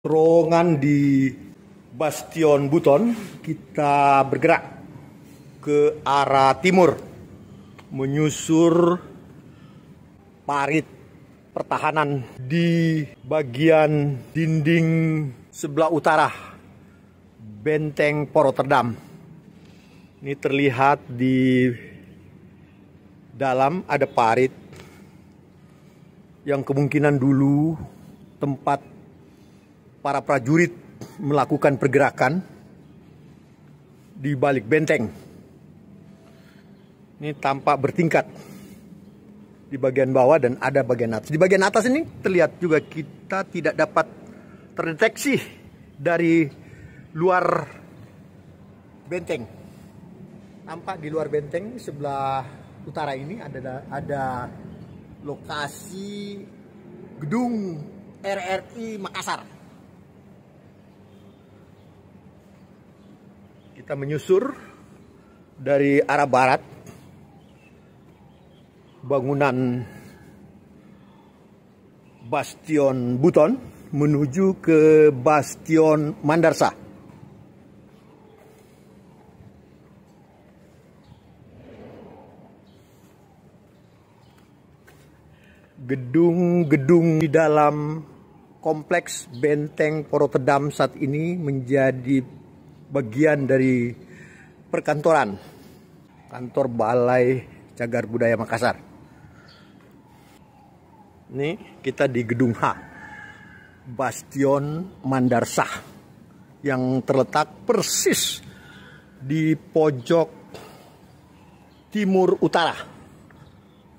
Terowongan di Bastion Buton, kita bergerak ke arah timur, menyusur parit pertahanan di bagian dinding sebelah utara Benteng Port Rotterdam. Ini terlihat di dalam ada parit yang kemungkinan dulu tempat para prajurit melakukan pergerakan di balik benteng. Ini tampak bertingkat di bagian bawah dan ada bagian atas. Di bagian atas ini terlihat juga kita tidak dapat terdeteksi dari luar benteng. Tampak di luar benteng sebelah utara ini ada lokasi gedung RRI Makassar. Kita menyusur dari arah barat bangunan Bastion Buton menuju ke Bastion Mandarsa. Gedung-gedung di dalam kompleks Benteng Port Rotterdam saat ini menjadi bagian dari perkantoran kantor Balai Cagar Budaya Makassar. Ini kita di gedung H, Bastion Mandarsa, yang terletak persis di pojok timur utara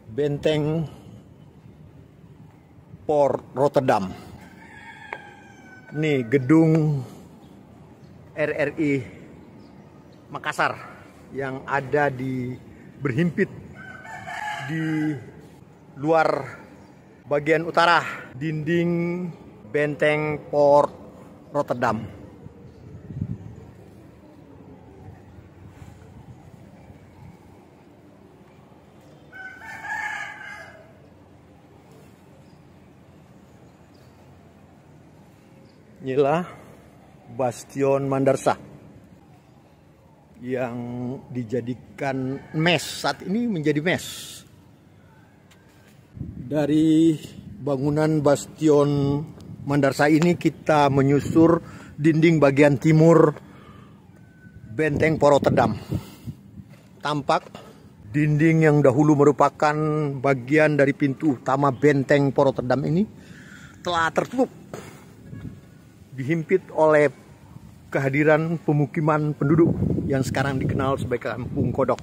Benteng Port Rotterdam. Ini gedung RRI Makassar yang ada berhimpit di luar bagian utara dinding Benteng Port Rotterdam. Inilah Bastion Mandarsa yang dijadikan mes, saat ini menjadi mes. Dari bangunan Bastion Mandarsa ini kita menyusur dinding bagian timur Benteng Port Rotterdam. Tampak dinding yang dahulu merupakan bagian dari pintu utama Benteng Port Rotterdam ini telah tertutup, dihimpit oleh kehadiran pemukiman penduduk yang sekarang dikenal sebagai Kampung Kodok.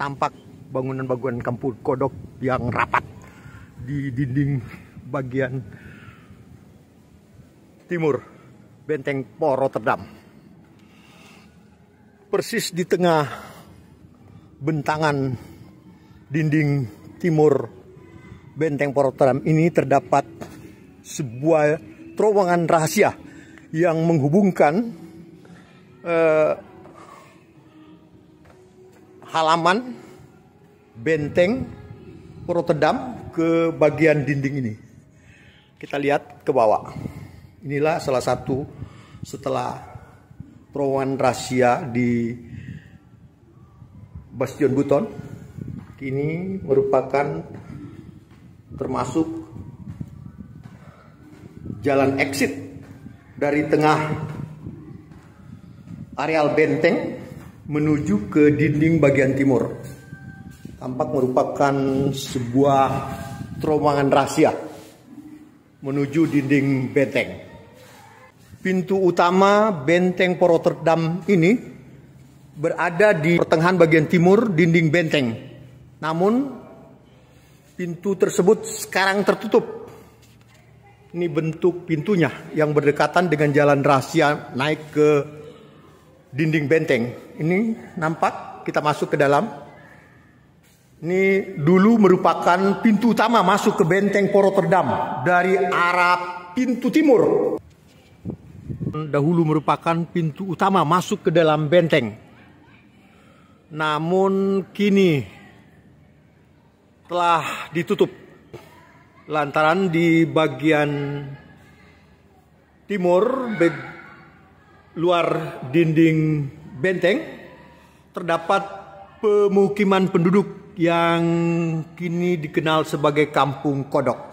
Tampak bangunan-bangunan Kampung Kodok yang rapat di dinding bagian timur Benteng Port Rotterdam. Persis di tengah bentangan dinding timur Benteng Port Rotterdam ini terdapat sebuah terowongan rahasia yang menghubungkan halaman Benteng Port Rotterdam ke bagian dinding ini. Kita lihat ke bawah. Inilah salah satu setelah terowongan rahasia di Bastion Buton. Ini merupakan termasuk jalan exit dari tengah areal benteng menuju ke dinding bagian timur. Tampak merupakan sebuah terowongan rahasia menuju dinding benteng. Pintu utama Benteng Port Rotterdam ini berada di pertengahan bagian timur dinding benteng. Namun pintu tersebut sekarang tertutup. Ini bentuk pintunya yang berdekatan dengan jalan rahasia naik ke dinding benteng. Ini nampak kita masuk ke dalam. Ini dulu merupakan pintu utama masuk ke Benteng Port Rotterdam dari arah pintu timur. Dahulu merupakan pintu utama masuk ke dalam benteng. Namun kini telah ditutup lantaran di bagian timur, luar dinding benteng, terdapat pemukiman penduduk yang kini dikenal sebagai Kampung Kodok.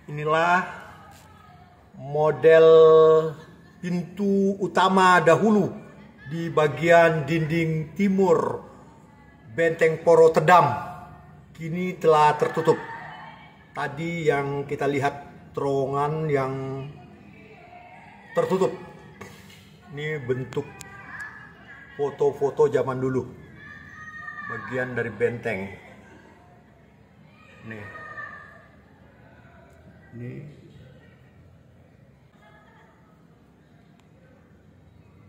Inilah model pintu utama dahulu di bagian dinding timur Benteng Poro Tedam. Kini telah tertutup. Tadi yang kita lihat terowongan yang tertutup. Ini bentuk foto-foto zaman dulu. Bagian dari benteng. Nih. Ini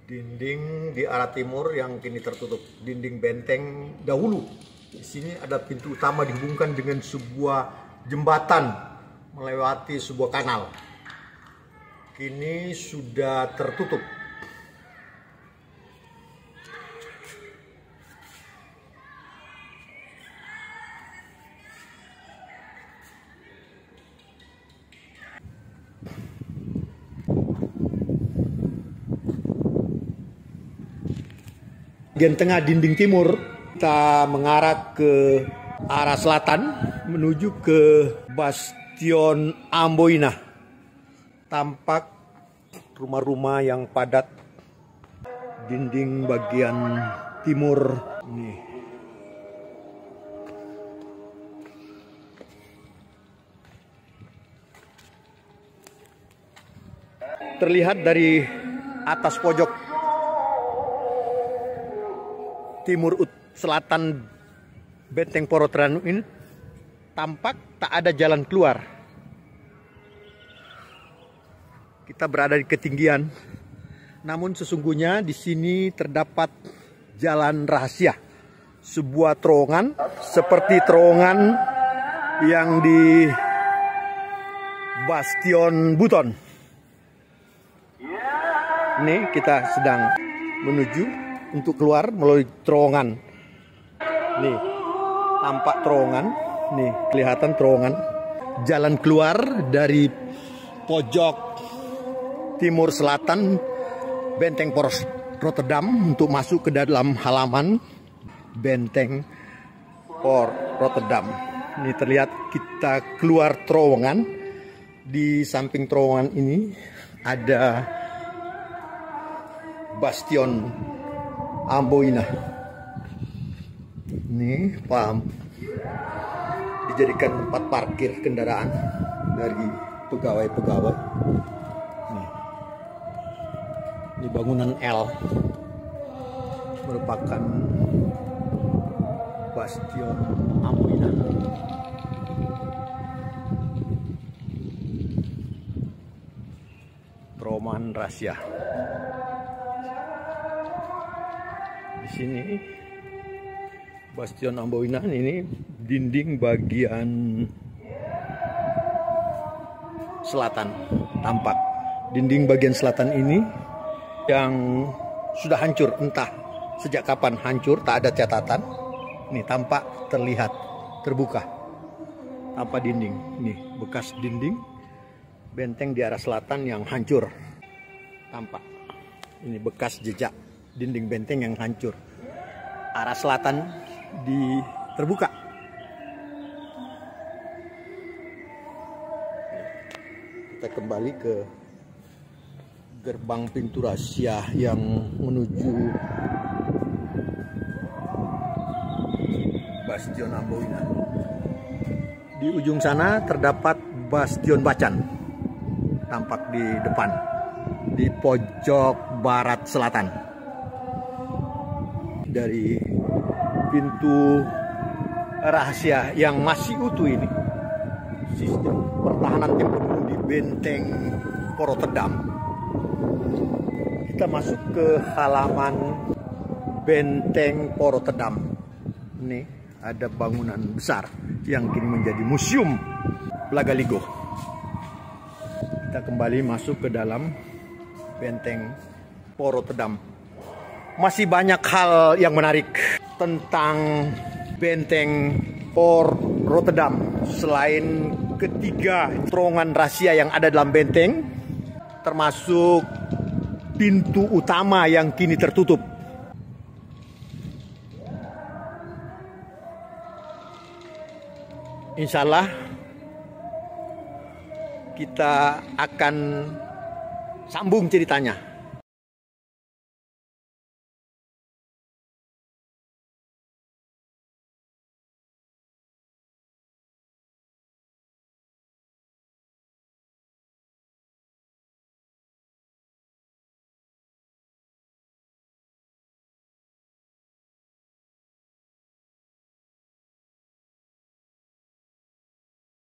dinding di arah timur yang kini tertutup. Dinding benteng dahulu. Di sini ada pintu utama dihubungkan dengan sebuah jembatan melewati sebuah kanal. Kini sudah tertutup. Bagian tengah dinding timur, kita mengarah ke arah selatan menuju ke Bastion Amboina. Tampak rumah-rumah yang padat. Dinding bagian timur nih. Terlihat dari atas pojok timur selatan Benteng Poro Tedam ini tampak tak ada jalan keluar. Kita berada di ketinggian, namun sesungguhnya di sini terdapat jalan rahasia, sebuah terowongan seperti terowongan yang di Bastion Buton. Ini kita sedang menuju untuk keluar melalui terowongan. Nih, tampak terowongan. Nih, kelihatan terowongan. Jalan keluar dari pojok timur selatan Benteng Poro Tedam untuk masuk ke dalam halaman Benteng Poro Tedam. Ini terlihat kita keluar terowongan. Di samping terowongan ini ada Bastion Amboina. Ini paham dijadikan tempat parkir kendaraan dari pegawai-pegawai. Ini bangunan L merupakan Bastion Amboina. Terowongan rahasia. Di sini Bastion Amboina ini dinding bagian selatan tampak. Dinding bagian selatan ini yang sudah hancur, entah sejak kapan hancur, tak ada catatan. Ini tampak terlihat terbuka tanpa dinding. Nih bekas dinding benteng di arah selatan yang hancur tampak. Ini bekas jejak dinding benteng yang hancur. Arah selatan terbuka. Kita kembali ke gerbang pintu rahasia yang menuju Bastion Amboina. Di ujung sana terdapat Bastion Bacan. Tampak di depan, di pojok barat selatan. Dari pintu rahasia yang masih utuh ini, sistem pertahanan tim penduduk di Benteng Poro Tedam. Kita masuk ke halaman Benteng Poro Tedam. Ini ada bangunan besar yang kini menjadi museum Lagaligo. Kita kembali masuk ke dalam Benteng Poro Tedam. Masih banyak hal yang menarik tentang benteng Port Rotterdam. Selain ketiga terowongan rahasia yang ada dalam benteng, termasuk pintu utama yang kini tertutup. Insya Allah kita akan sambung ceritanya.